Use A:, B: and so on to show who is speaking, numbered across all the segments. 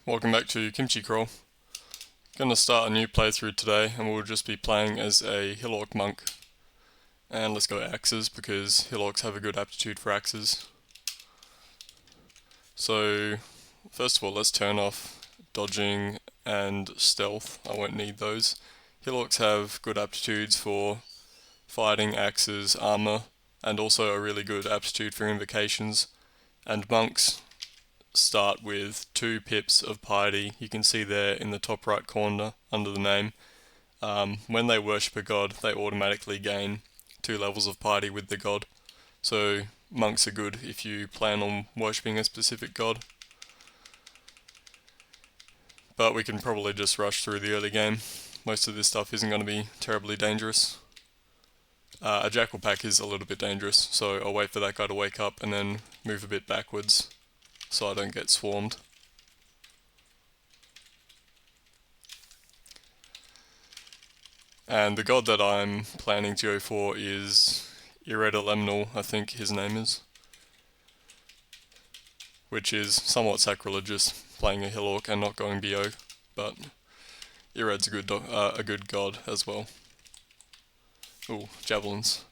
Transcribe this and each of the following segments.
A: Welcome back to Kimchi Crawl. Gonna start a new playthrough today and we'll just be playing as a Orc Monk. And let's go axes because Orcs have a good aptitude for axes. So first of all let's turn off dodging and stealth. I won't need those. Orcs have good aptitudes for fighting, axes, armor, and also a really good aptitude for invocations. And monks start with 2 pips of piety. You can see there in the top right corner under the name. When they worship a god, they automatically gain 2 levels of piety with the god. So monks are good if you plan on worshipping a specific god. But we can probably just rush through the early game. Most of this stuff isn't going to be terribly dangerous. A jackal pack is a little bit dangerous, so I'll wait for that guy to wake up and then move a bit backwards so I don't get swarmed. And the god that I'm planning to go for is Yred, I think his name is. Which is somewhat sacrilegious, playing a Hill Orc and not going BO, but Yred's a good god as well. Ooh, javelins.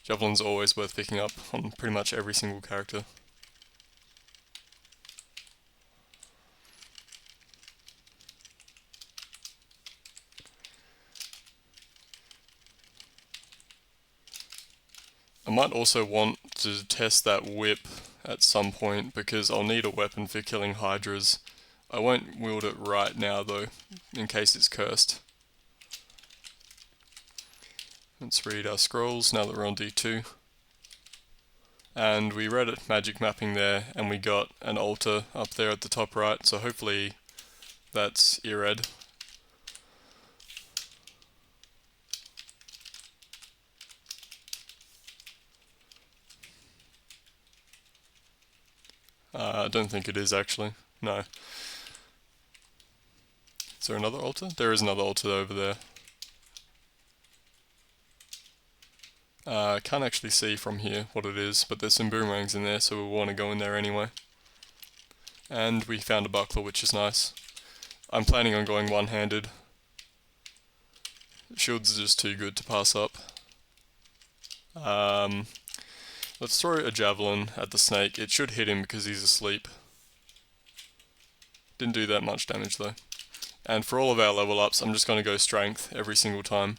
A: Javelins are always worth picking up on pretty much every single character. I might also want to test that whip at some point because I'll need a weapon for killing hydras. I won't wield it right now though, in case it's cursed. Let's read our scrolls now that we're on D2. And we read it magic mapping there and we got an altar up there at the top right, so hopefully that's Yred. I don't think it is actually, no. Is there another altar? There is another altar over there. I can't actually see from here what it is, but there's some boomerangs in there, so we'll want to go in there anyway. And we found a buckler, which is nice. I'm planning on going one-handed. Shields are just too good to pass up. Let's throw a javelin at the snake. It should hit him because he's asleep. Didn't do that much damage though. And for all of our level ups, I'm just going to go strength every single time.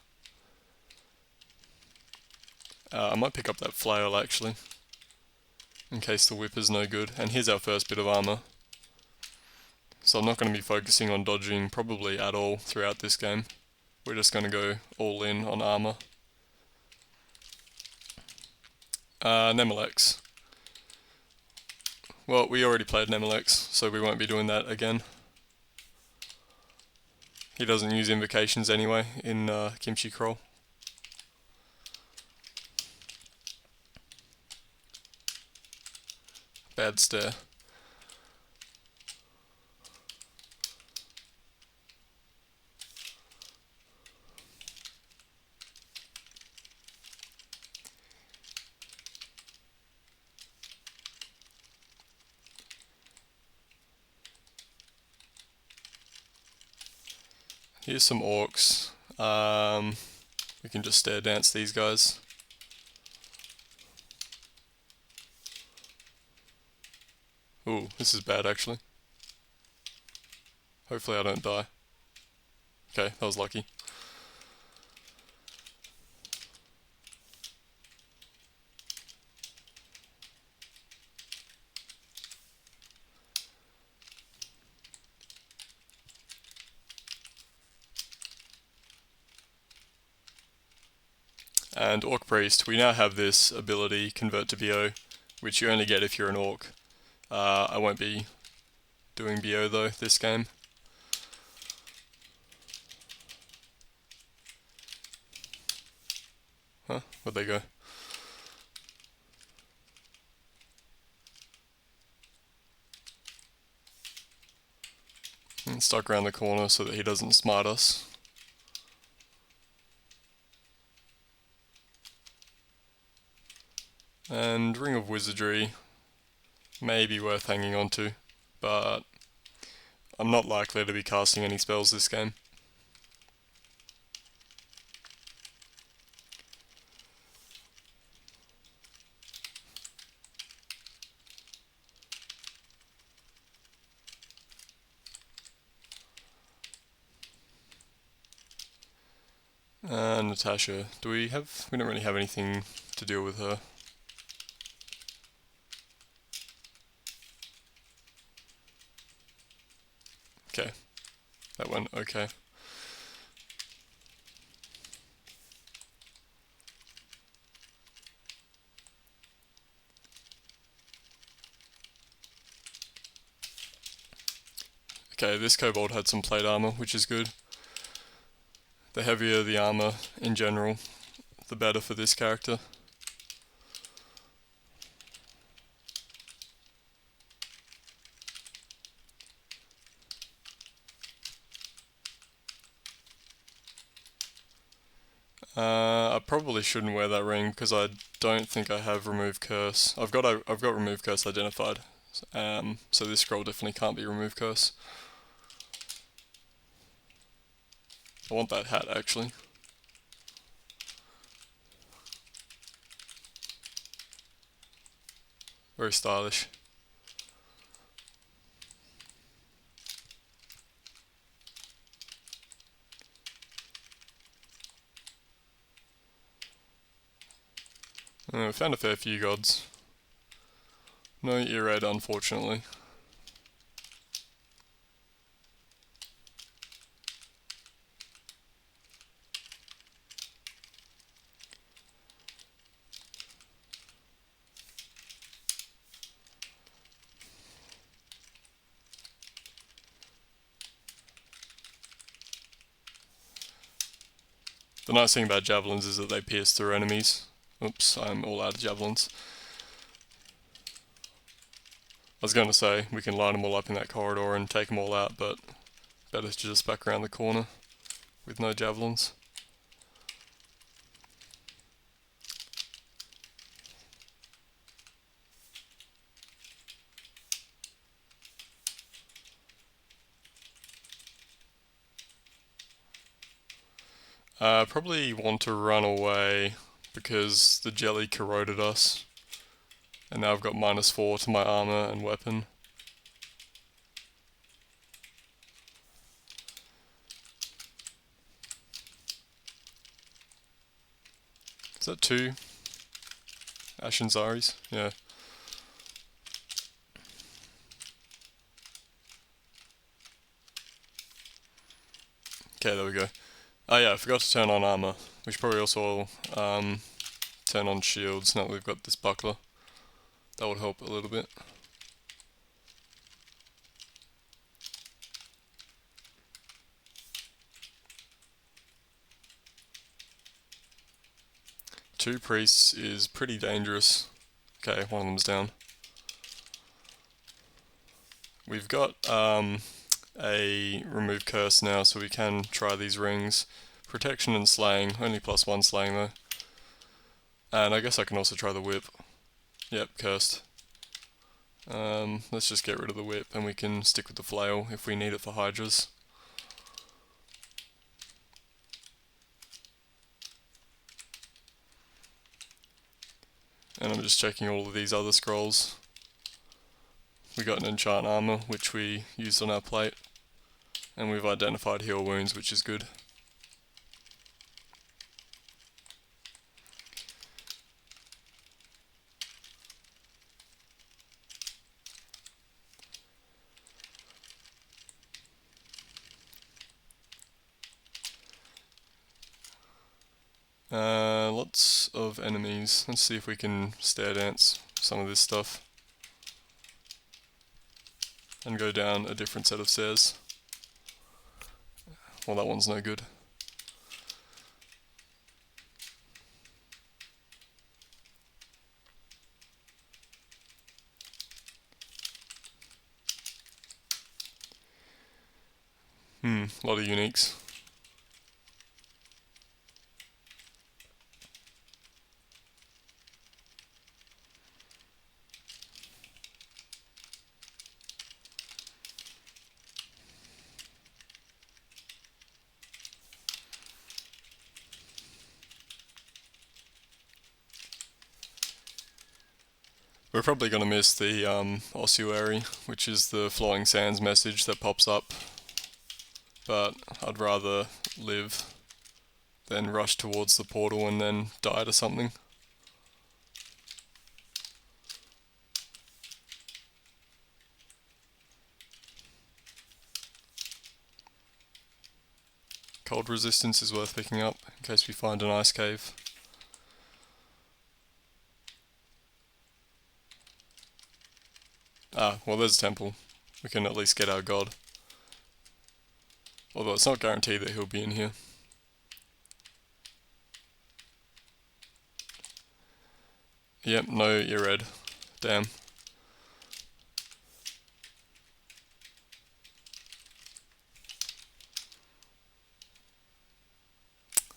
A: I might pick up that flail actually, in case the whip is no good. And here's our first bit of armor. So I'm not going to be focusing on dodging probably at all throughout this game. We're just going to go all in on armor. Nemelex. Well, we already played Nemelex, so we won't be doing that again. He doesn't use invocations anyway in Kimchi Crawl. Bad stare. Here's some orcs. We can just stare dance these guys. Ooh, this is bad actually. Hopefully I don't die. Okay, that was lucky. And Orc Priest, we now have this ability, Convert to BO, which you only get if you're an Orc. I won't be doing BO though this game. Huh? Where'd they go? And stuck around the corner so that he doesn't smite us. And Ring of Wizardry may be worth hanging on to, but I'm not likely to be casting any spells this game. Natasha, we don't really have anything to deal with her. Okay, that went okay. Okay, this kobold had some plate armor, which is good. The heavier the armor in general, the better for this character. I probably shouldn't wear that ring because I don't think I have remove curse. I've got remove curse identified, so this scroll definitely can't be remove curse. I want that hat actually. Very stylish. We found a fair few gods. No Yred, unfortunately. The nice thing about javelins is that they pierce through enemies. Oops, I'm all out of javelins. I was going to say, we can line them all up in that corridor and take them all out, but better to just back around the corner with no javelins. Probably want to run away because the jelly corroded us. And now I've got -4 to my armor and weapon. Is that 2? Ashen Zaris? Yeah. Okay, there we go. Oh yeah, I forgot to turn on armor. We should probably also turn on shields now that we've got this buckler. That would help a little bit. Two priests is pretty dangerous. Okay, one of them's down. We've got a remove curse now, so we can try these rings. Protection and slaying, only +1 slaying though. And I guess I can also try the whip. Yep, cursed. Let's just get rid of the whip and we can stick with the flail if we need it for hydras. And I'm just checking all of these other scrolls. We got an enchant armor, which we used on our plate. And we've identified heal wounds, which is good. Lots of enemies. Let's see if we can stair dance some of this stuff. And go down a different set of stairs. Well, that one's no good. A lot of uniques. We're probably going to miss the ossuary, which is the flowing sands message that pops up, but I'd rather live than rush towards the portal and then die to something. Cold resistance is worth picking up in case we find an ice cave. Ah, well there's a temple. We can at least get our god. Although it's not guaranteed that he'll be in here. Yep, no Yred. Damn.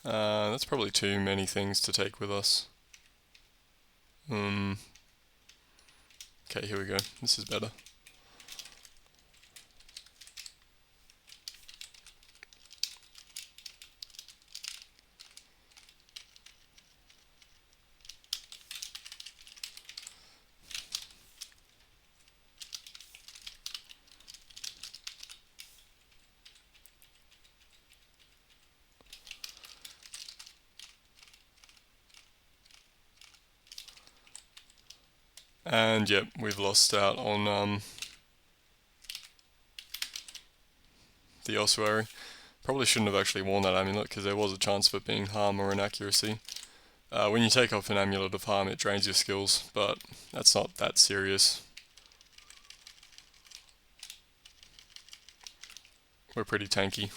A: That's probably too many things to take with us. Okay, here we go. This is better. And yep, we've lost out on the ossuary. Probably shouldn't have actually worn that amulet because there was a chance of it being harm or inaccuracy. When you take off an amulet of harm, it drains your skills, but that's not that serious. We're pretty tanky.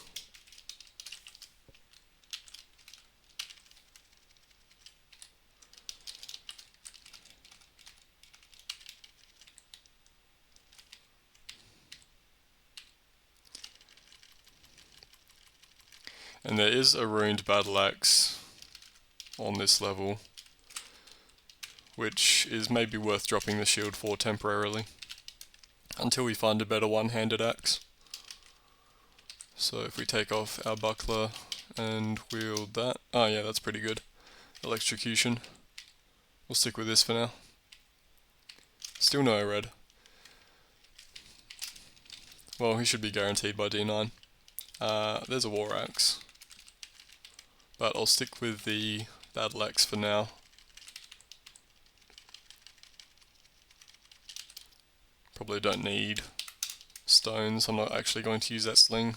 A: And there is a ruined battle axe on this level, which is maybe worth dropping the shield for temporarily, until we find a better one-handed axe. So if we take off our buckler and wield that, oh yeah, that's pretty good. Electrocution. We'll stick with this for now. Still no red. Well, he should be guaranteed by D9. There's a war axe. But I'll stick with the battle axe for now. Probably don't need stones. I'm not actually going to use that sling.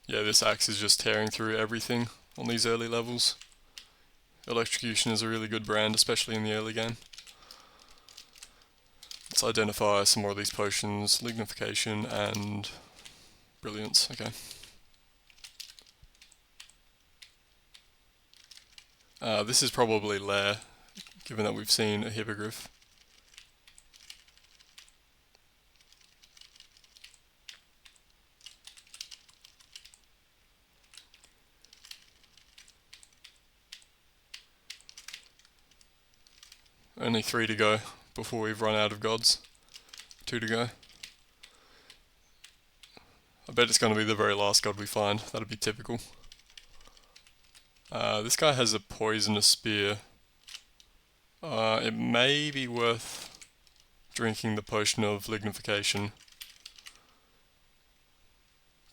A: Yeah, this axe is just tearing through everything on these early levels. Electrocution is a really good brand, especially in the early game. Let's identify some more of these potions. Lignification and Brilliance, okay. This is probably Lair, given that we've seen a hippogriff. Only 3 to go before we've run out of gods. 2 to go. I bet it's going to be the very last god we find. That'd be typical. This guy has a poisonous spear. It may be worth drinking the potion of lignification.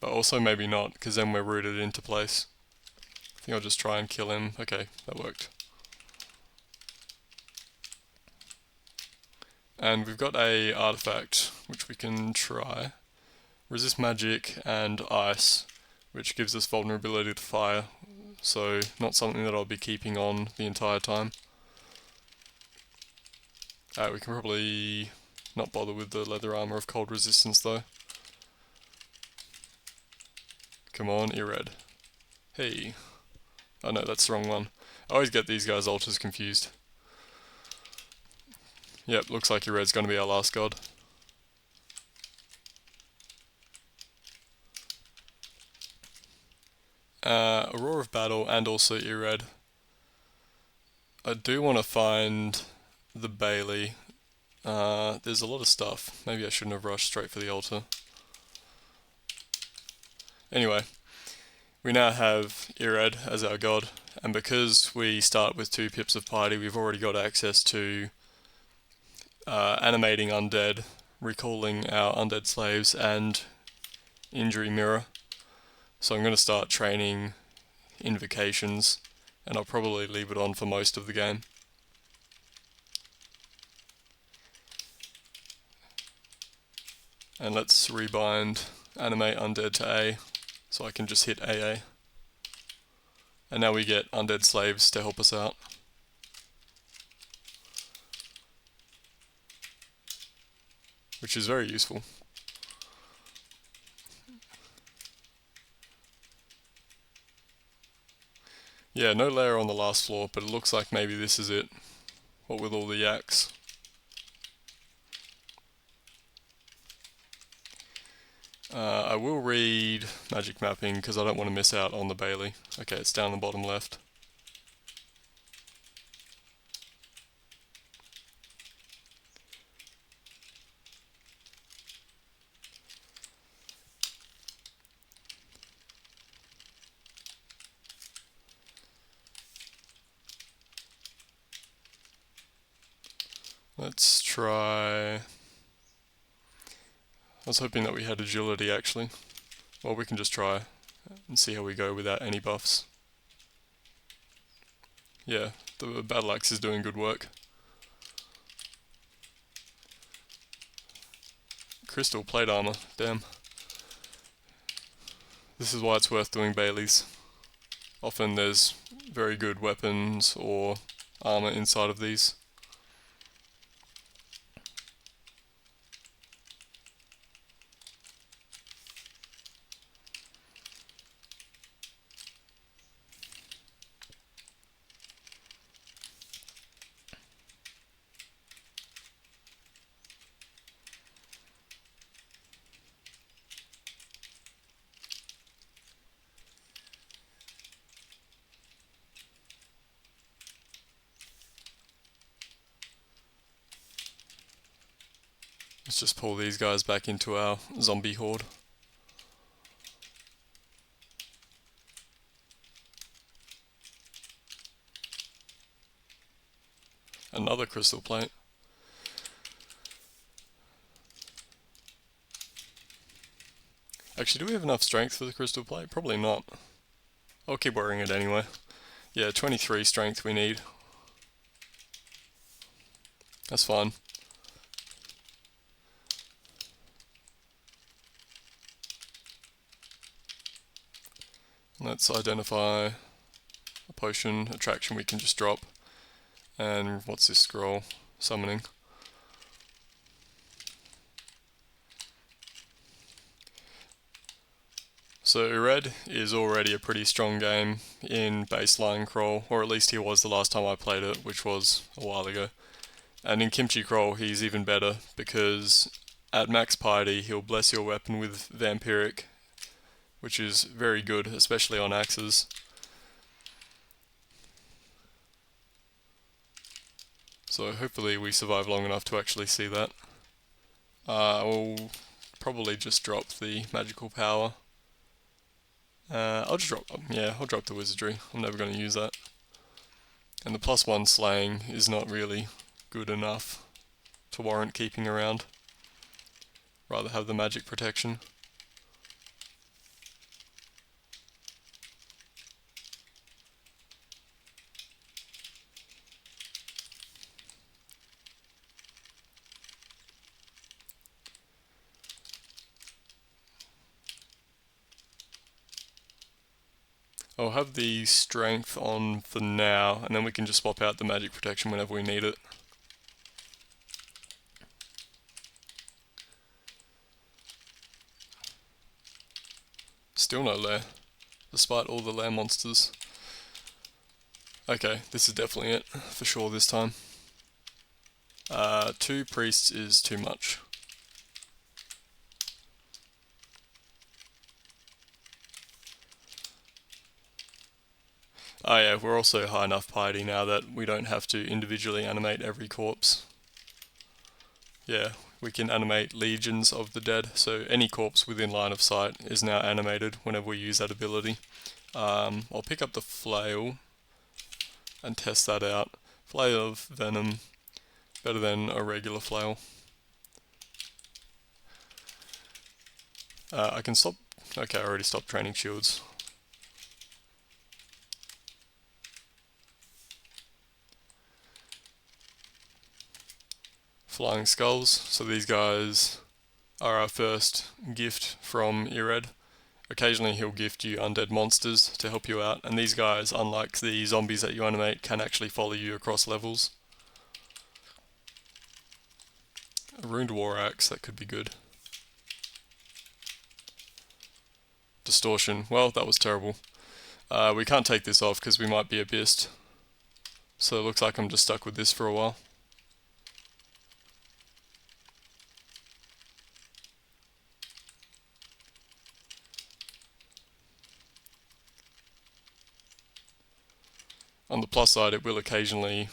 A: But also maybe not, because then we're rooted into place. I think I'll just try and kill him. Okay, that worked. And we've got a artifact which we can try. Resist magic and ice, which gives us vulnerability to fire. So not something that I'll be keeping on the entire time. We can probably not bother with the leather armor of cold resistance though. Come on, Yred. Hey. Oh no, that's the wrong one. I always get these guys' altars confused. Yep, looks like Yred's gonna be our last god. a Roar of Battle, and also Yred. I do want to find the Bailey. There's a lot of stuff. Maybe I shouldn't have rushed straight for the altar. Anyway, we now have Yred as our god, and because we start with 2 pips of piety, we've already got access to animating undead, recalling our undead slaves, and injury mirror. So I'm going to start training invocations, and I'll probably leave it on for most of the game. And let's rebind animate undead to A, so I can just hit AA. And now we get undead slaves to help us out. Which is very useful. Yeah, no layer on the last floor, but it looks like maybe this is it. What with all the yaks. I will read magic mapping because I don't want to miss out on the Bailey. Okay, it's down the bottom left. Let's try... I was hoping that we had agility actually. Well, we can just try and see how we go without any buffs. Yeah, the battle axe is doing good work. Crystal plate armor, damn. This is why it's worth doing Baileys. Often there's very good weapons or armor inside of these. Let's just pull these guys back into our zombie horde. Another crystal plate. Actually, do we have enough strength for the crystal plate? Probably not. I'll keep wearing it anyway. Yeah, 23 strength we need. That's fine. Let's identify a potion, attraction we can just drop. And what's this scroll? Summoning. So Yred is already a pretty strong game in baseline Crawl, or at least he was the last time I played it, which was a while ago. And in Kimchi Crawl he's even better, because at max piety he'll bless your weapon with vampiric, which is very good, especially on axes. So hopefully we survive long enough to actually see that. I will probably just drop the magical power. I'll drop the wizardry. I'm never going to use that. And the +1 slaying is not really good enough to warrant keeping around. Rather have the magic protection. I'll have the strength on for now, and then we can just swap out the magic protection whenever we need it. Still no lair, despite all the lair monsters. Okay, this is definitely it, for sure this time. 2 priests is too much. Oh yeah, we're also high enough piety now that we don't have to individually animate every corpse. Yeah, we can animate legions of the dead, so any corpse within line of sight is now animated whenever we use that ability. I'll pick up the flail and test that out. Flail of venom, better than a regular flail. I can stop. Okay, I already stopped training shields. Flying skulls. So these guys are our first gift from Yred. Occasionally he'll gift you undead monsters to help you out, and these guys, unlike the zombies that you animate, can actually follow you across levels. A ruined war axe, that could be good. Distortion, well, that was terrible. We can't take this off because we might be abyssed. So it looks like I'm just stuck with this for a while. On the plus side, it will occasionally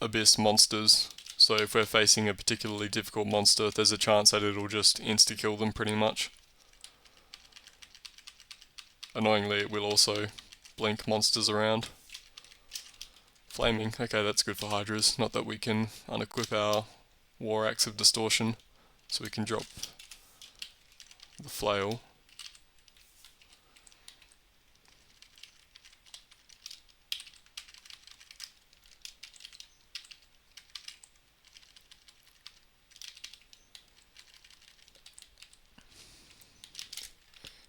A: abyss monsters. So if we're facing a particularly difficult monster, there's a chance that it'll just insta-kill them pretty much. Annoyingly, it will also blink monsters around. Flaming, okay, that's good for hydras. Not that we can unequip our war axe of distortion, so we can drop the flail.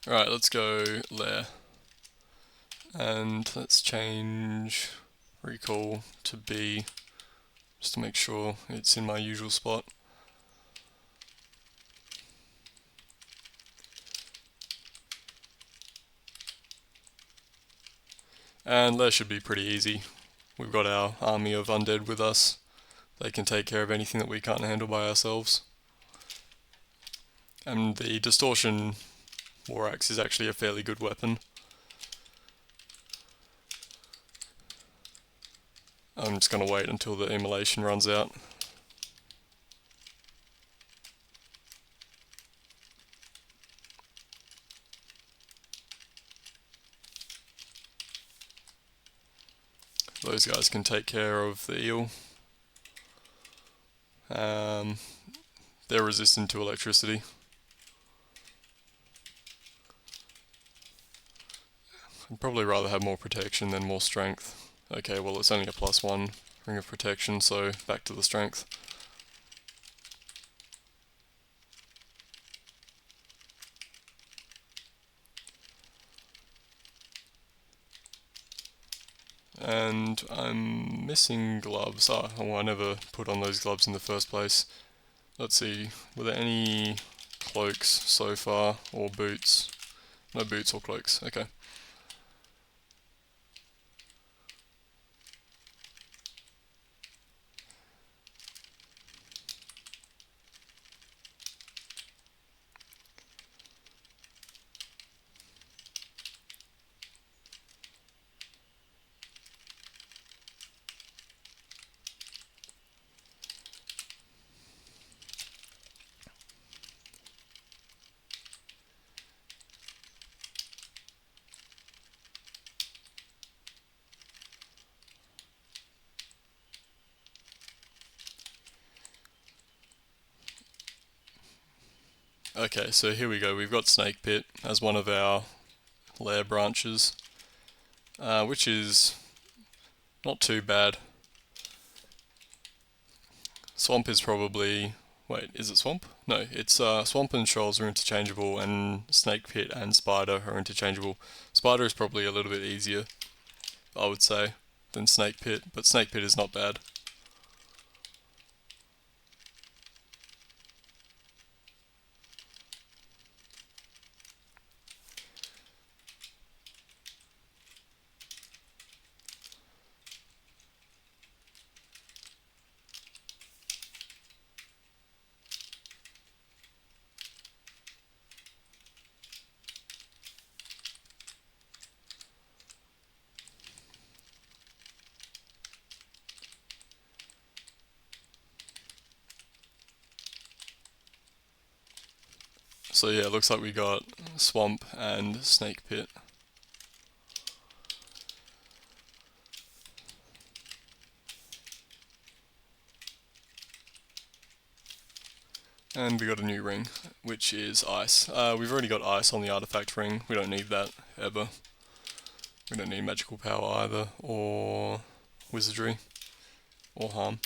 A: Alright, let's go lair. And let's change recall to B, just to make sure it's in my usual spot. And lair should be pretty easy. We've got our army of undead with us. They can take care of anything that we can't handle by ourselves. And the distortion war axe is actually a fairly good weapon. I'm just going to wait until the immolation runs out. Those guys can take care of the eel. They're resistant to electricity. I'd probably rather have more protection than more strength. Okay, well it's only a +1 ring of protection, so back to the strength. And I'm missing gloves. Oh, I never put on those gloves in the first place. Let's see, were there any cloaks so far, or boots? No boots or cloaks, okay. Okay, so here we go. We've got Snake Pit as one of our lair branches, which is not too bad. Swamp is probably... Wait, is it Swamp? No, it's Swamp and Shoals are interchangeable, and Snake Pit and Spider are interchangeable. Spider is probably a little bit easier, I would say, than Snake Pit, but Snake Pit is not bad. So yeah, it looks like we got swamp and snake pit. And we got a new ring, which is ice. We've already got ice on the artifact ring. We don't need that ever. We don't need magical power either, or wizardry, or harm.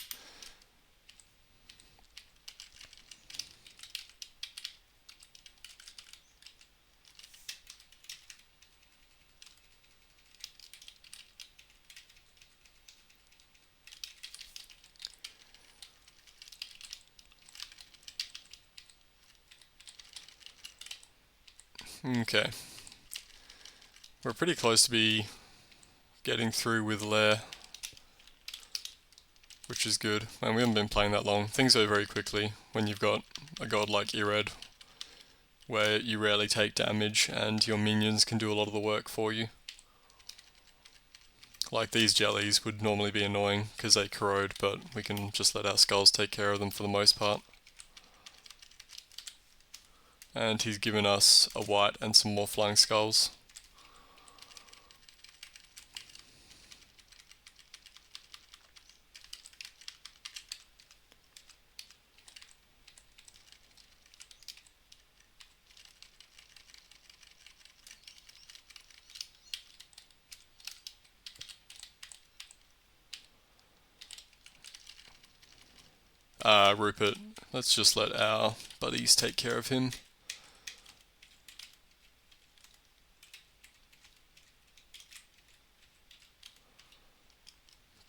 A: Okay. We're pretty close to be getting through with Lair, which is good. And we haven't been playing that long. Things go very quickly when you've got a god like Yred, where you rarely take damage and your minions can do a lot of the work for you. Like these jellies would normally be annoying because they corrode, but we can just let our skulls take care of them for the most part. And he's given us a white and some more flying skulls. Rupert, let's just let our buddies take care of him.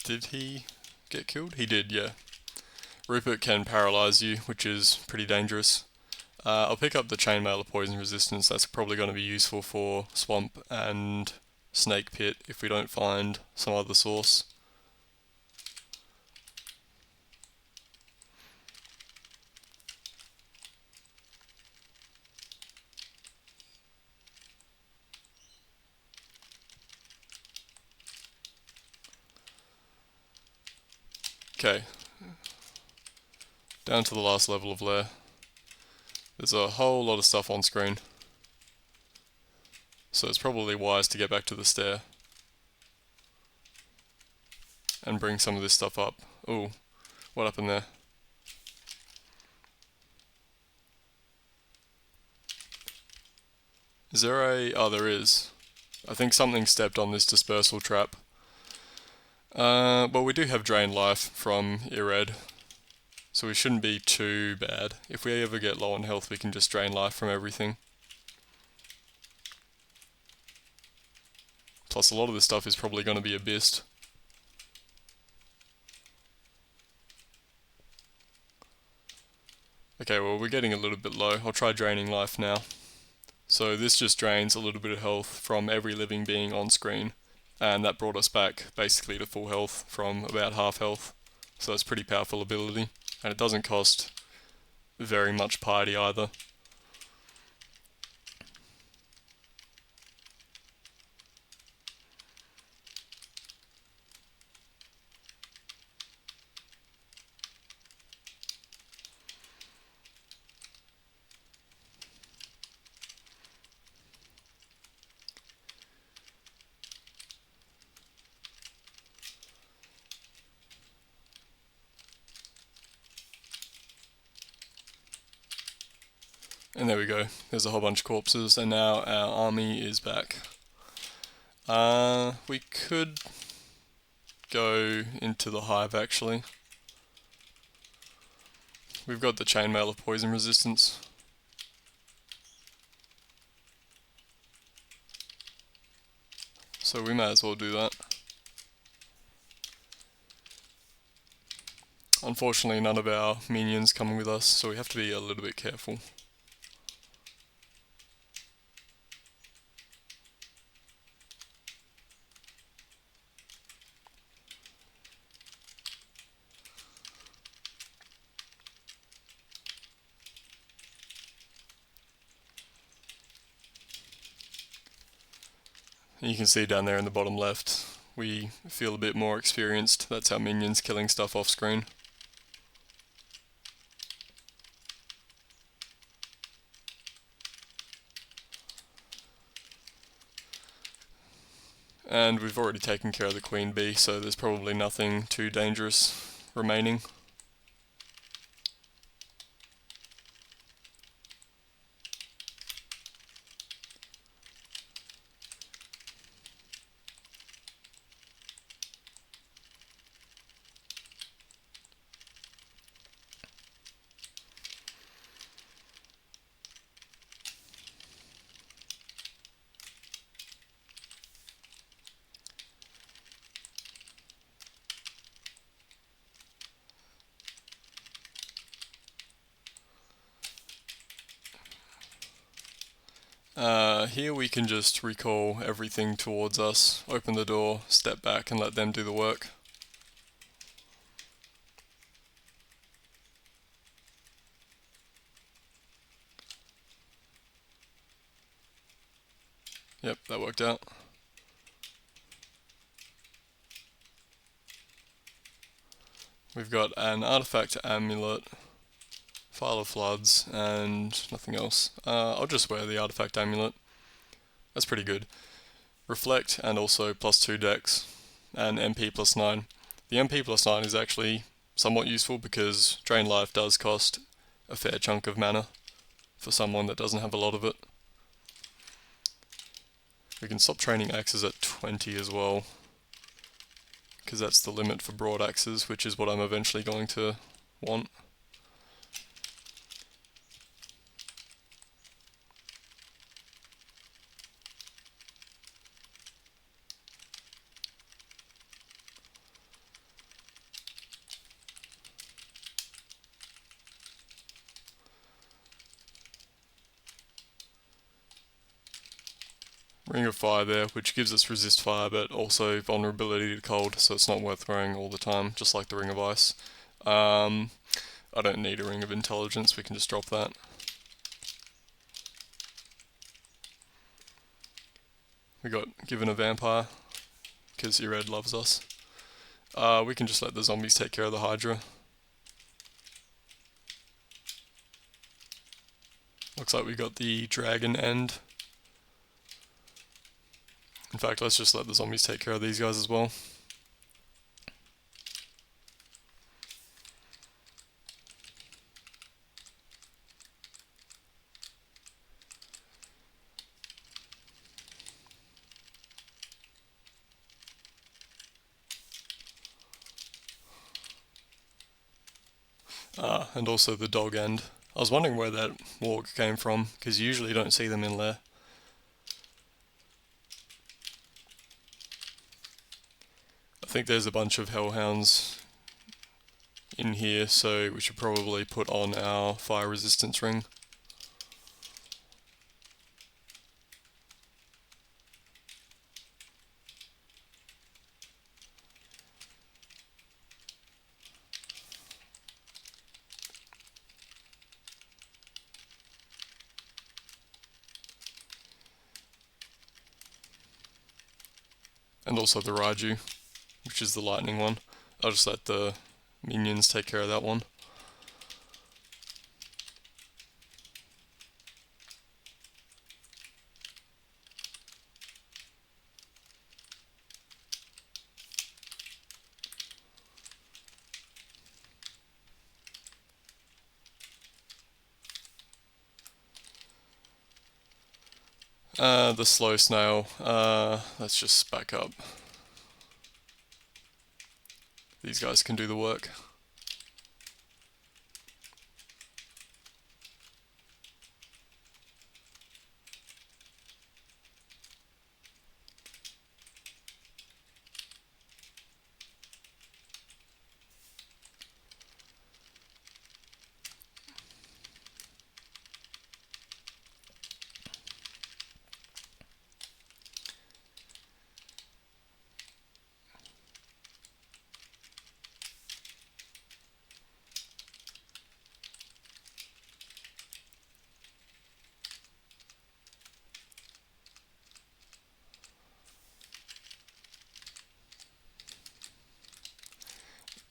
A: Did he get killed? He did, yeah. Rupert can paralyze you, which is pretty dangerous. I'll pick up the chainmail of poison resistance. That's probably going to be useful for swamp and snake pit if we don't find some other source. Okay, down to the last level of lair. There's a whole lot of stuff on screen, so it's probably wise to get back to the stair and bring some of this stuff up. Ooh, what happened there? Is there a... oh, there is. I think something stepped on this dispersal trap. Well, we do have drain life from Yred, so we shouldn't be too bad. If we ever get low on health, we can just drain life from everything. Plus, a lot of this stuff is probably going to be abyssed. Okay, well, we're getting a little bit low. I'll try draining life now. So this just drains a little bit of health from every living being on screen, and that brought us back basically to full health from about half health. So it's a pretty powerful ability, and it doesn't cost very much piety either. And there we go, there's a whole bunch of corpses, and now our army is back. We could go into the hive actually. We've got the chainmail of poison resistance. So we may as well do that. Unfortunately, none of our minions come with us, so we have to be a little bit careful. You can see down there in the bottom left, we feel a bit more experienced. That's our minions killing stuff off screen. And we've already taken care of the queen bee, so there's probably nothing too dangerous remaining. Here we can just recall everything towards us, open the door, step back and let them do the work. Yep, that worked out. We've got an artifact amulet, file of floods, and nothing else. I'll just wear the artifact amulet. That's pretty good. Reflect and also +2 dex, and MP +9. The MP +9 is actually somewhat useful because Drain Life does cost a fair chunk of mana for someone that doesn't have a lot of it. We can stop training axes at 20 as well, because that's the limit for broad axes, which is what I'm eventually going to want. Ring of Fire there, which gives us resist fire but also vulnerability to cold, so it's not worth wearing all the time, just like the Ring of Ice. I don't need a Ring of Intelligence, we can just drop that. We got given a vampire, because Yred loves us. We can just let the zombies take care of the Hydra. Looks like we got the dragon end. In fact, let's just let the zombies take care of these guys as well. And also the dog end. I was wondering where that warg came from, because you usually don't see them in lair. I think there's a bunch of hellhounds in here, so we should probably put on our fire resistance ring. And also the Raiju, which is the lightning one. I'll just let the minions take care of that one. The slow snail, let's just back up. These guys can do the work.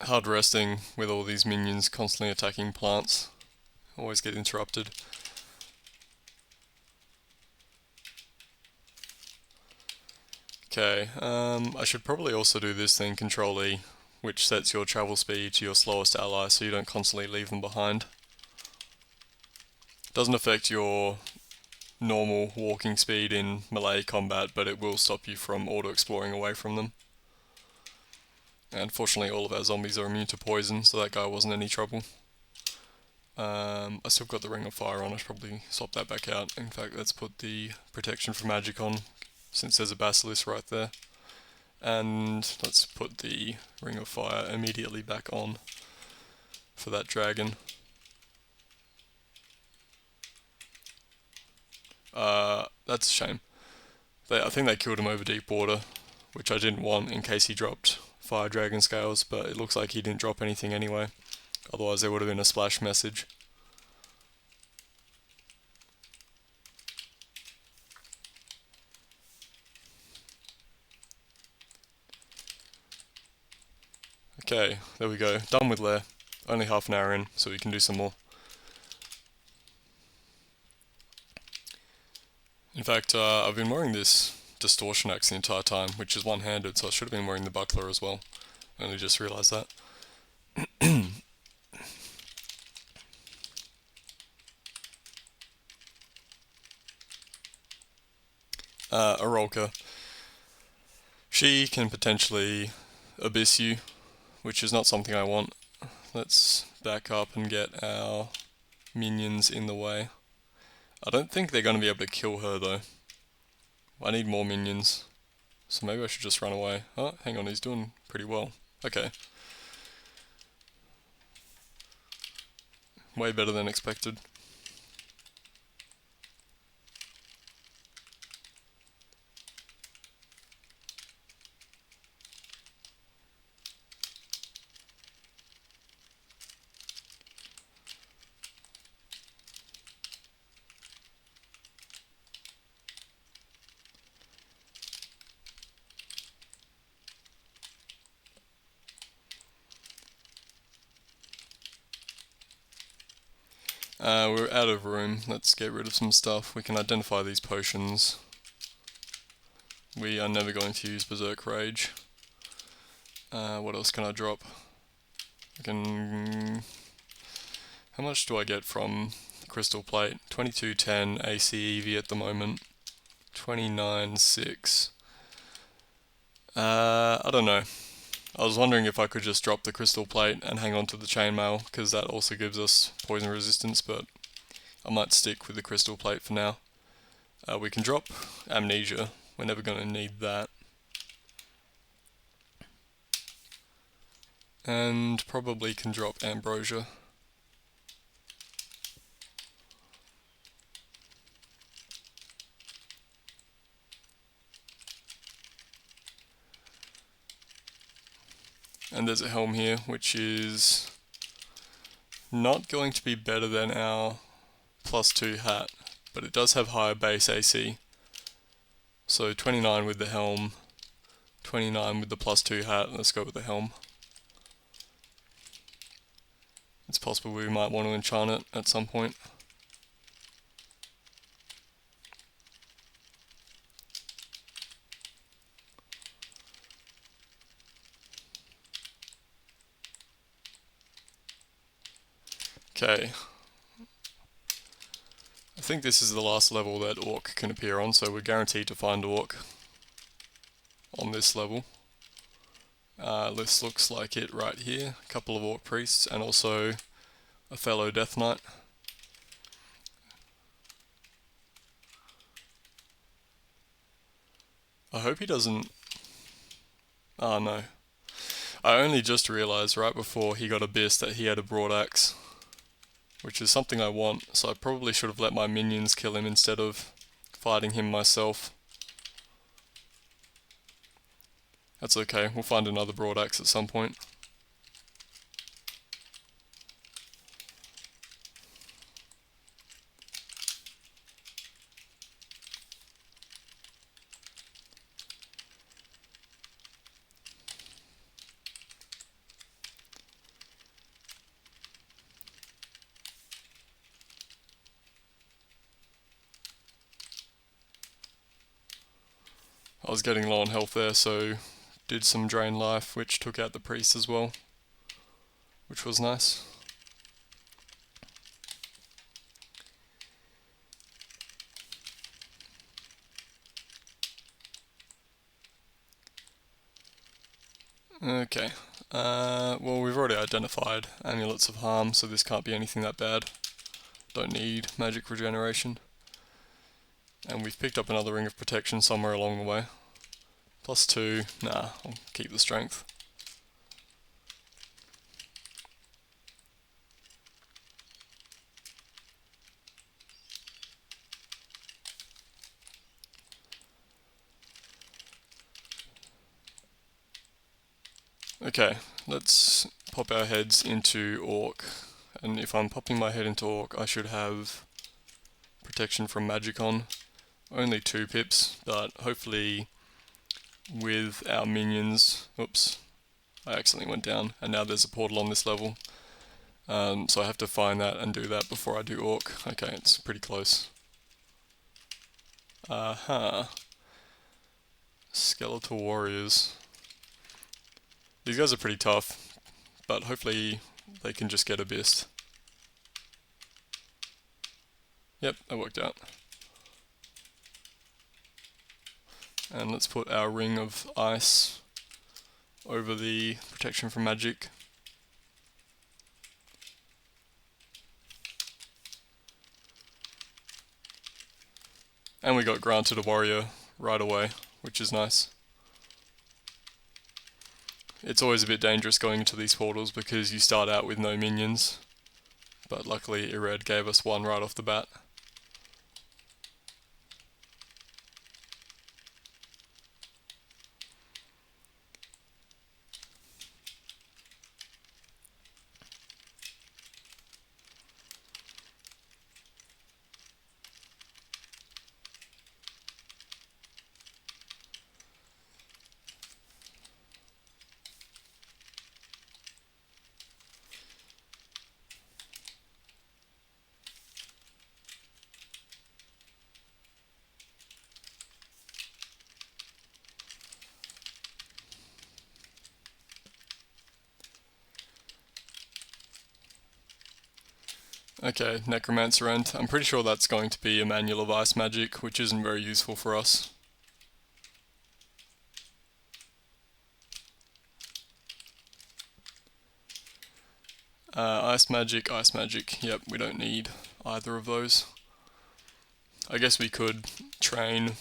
A: Hard resting with all these minions constantly attacking plants. Always get interrupted. Okay, I should probably also do this thing, Control E, which sets your travel speed to your slowest ally so you don't constantly leave them behind. Doesn't affect your normal walking speed in melee combat, but it will stop you from auto-exploring away from them. And fortunately all of our zombies are immune to poison, so that guy wasn't any trouble. I still got the Ring of Fire on, I should probably swap that back out. In fact, let's put the protection from magic on, since there's a basilisk right there. And let's put the Ring of Fire immediately back on for that dragon. That's a shame. I think they killed him over deep water, which I didn't want in case he dropped fire dragon scales, but it looks like he didn't drop anything anyway. Otherwise there would have been a splash message. Okay, there we go. Done with Lair. Only half an hour in, so we can do some more. In fact, I've been wearing this distortion axe the entire time, which is one-handed, so I should have been wearing the buckler as well. I only just realised that. Arolka. She can potentially abyss you, which is not something I want. Let's back up and get our minions in the way. I don't think they're going to be able to kill her though. I need more minions. So maybe I should just run away. Oh, hang on, he's doing pretty well. Okay. Way better than expected. We're out of room. Let's get rid of some stuff. We can identify these potions. We are never going to use Berserk Rage. What else can I drop? I can... How much do I get from Crystal Plate? 2210 AC EV at the moment. 29.6. I don't know. I was wondering if I could just drop the Crystal Plate and hang on to the Chainmail, because that also gives us poison resistance, but I might stick with the Crystal Plate for now. We can drop Amnesia. We're never going to need that. And probably can drop Ambrosia. And there's a helm here, which is not going to be better than our +2 hat, but it does have higher base AC. So 29 with the helm, 29 with the +2 hat. Let's go with the helm. It's possible we might want to enchant it at some point. Okay. I think this is the last level that Orc can appear on, so we're guaranteed to find Orc on this level. This looks like it right here. A couple of Orc priests and also a fellow Death Knight. I hope he doesn't... Oh no. I only just realised right before he got abyssed that he had a broad axe, which is something I want, so I probably should have let my minions kill him instead of fighting him myself. That's okay, we'll find another broad axe at some point. I was getting low on health there, so did some drain life, which took out the priest as well, which was nice. Okay, well we've already identified amulets of harm, so this can't be anything that bad. Don't need magic regeneration. And we've picked up another ring of protection somewhere along the way. +2, nah, I'll keep the strength. Okay, let's pop our heads into Orc. And if I'm popping my head into Orc, I should have protection from magic on. Only 2 pips, but hopefully with our minions... Oops, I accidentally went down, and now there's a portal on this level. So I have to find that and do that before I do Orc. Okay, it's pretty close. Skeletal warriors. These guys are pretty tough, but hopefully they can just get abyssed. Yep, that worked out. And let's put our ring of ice over the protection from magic. And we got granted a warrior right away, which is nice. It's always a bit dangerous going into these portals because you start out with no minions, but luckily Yred gave us one right off the bat. Okay, Necromancer End. I'm pretty sure that's going to be a manual of ice magic, which isn't very useful for us. Ice magic, yep, we don't need either of those. I guess we could train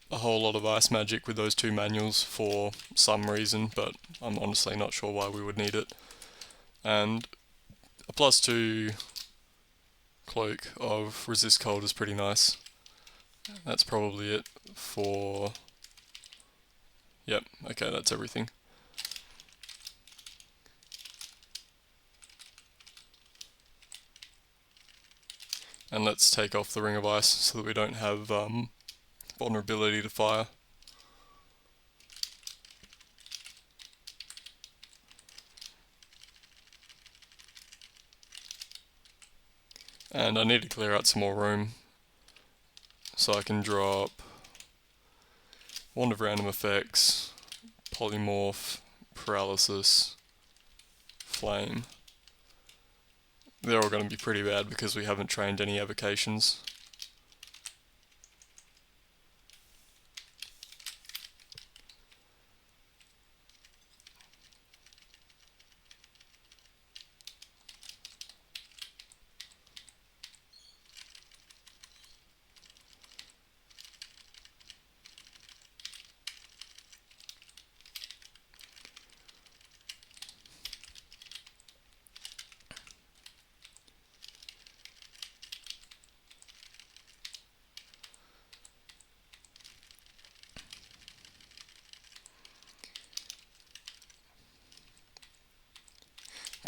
A: a whole lot of ice magic with those 2 manuals for some reason, but I'm honestly not sure why we would need it. And a +2 cloak of resist cold is pretty nice. That's probably it for... Yep, okay, that's everything. And let's take off the ring of ice so that we don't have vulnerability to fire. And I need to clear out some more room so I can drop Wand of Random Effects, Polymorph, Paralysis, Flame. They're all going to be pretty bad because we haven't trained any evocations.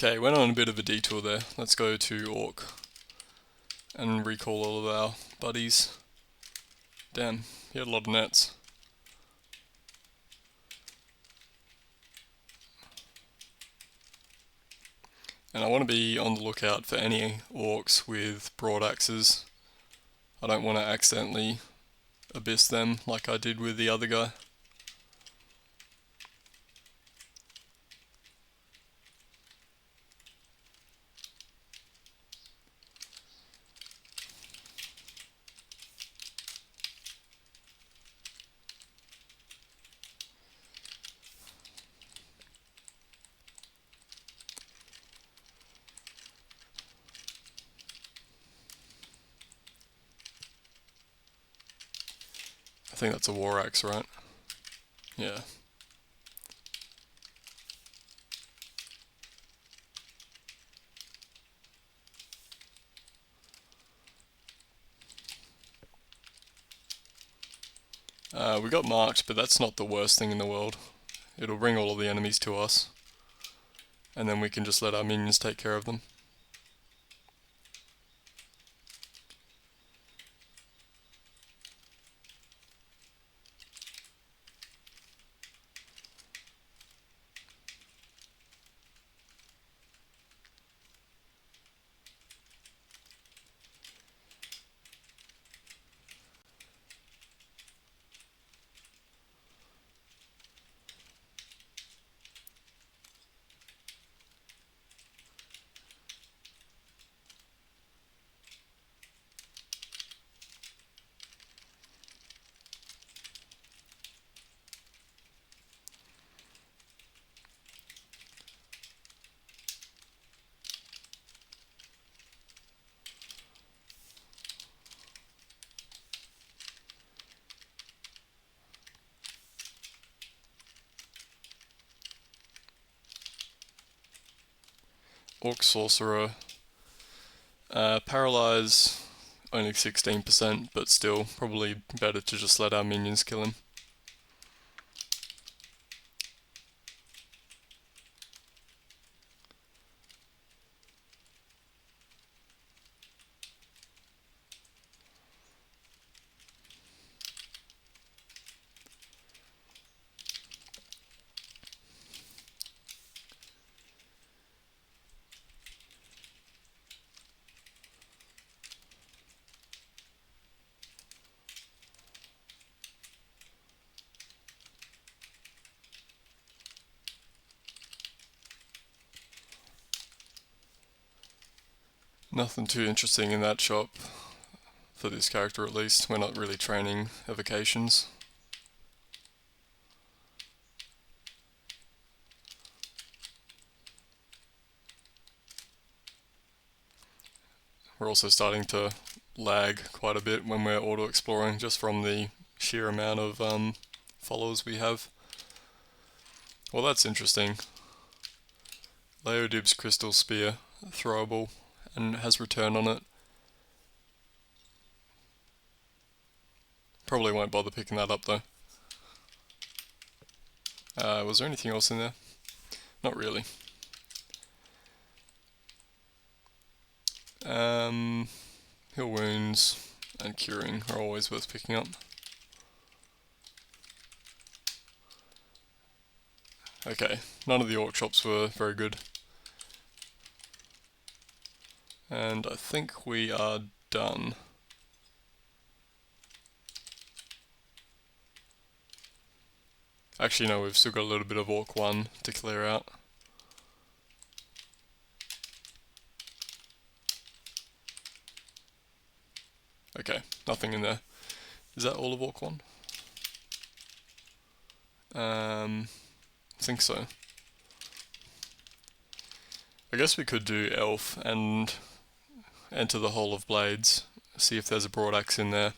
A: Okay, went on a bit of a detour there. Let's go to Orc and recall all of our buddies. Damn, he had a lot of nets. And I want to be on the lookout for any orcs with broad axes. I don't want to accidentally abyss them like I did with the other guy. I think that's a war axe, right? Yeah. We got marked, but that's not the worst thing in the world. It'll bring all of the enemies to us, and then we can just let our minions take care of them. Orc Sorcerer. Paralyze only 16%, but still, probably better to just let our minions kill him. Nothing too interesting in that shop, for this character at least. We're not really training evocations. We're also starting to lag quite a bit when we're auto-exploring, just from the sheer amount of followers we have. Well, that's interesting. Leodib's Crystal Spear, throwable, and has return on it. Probably won't bother picking that up though. Was there anything else in there? Not really. Heal wounds and curing are always worth picking up. Okay, none of the orc shops were very good. And I think we are done. Actually no, we've still got a little bit of Orc 1 to clear out. Okay, nothing in there. Is that all of Orc 1? I think so. I guess we could do Elf and enter the Hall of Blades, see if there's a broad axe in there.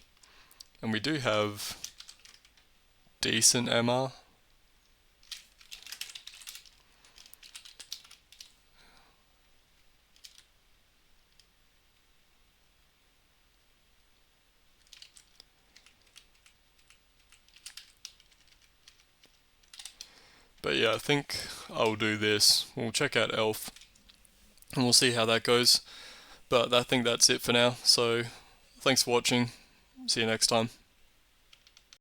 A: And we do have decent MR. But yeah, I think I'll do this. We'll check out Elf and we'll see how that goes. But I think that's it for now. So thanks for watching. See you next time.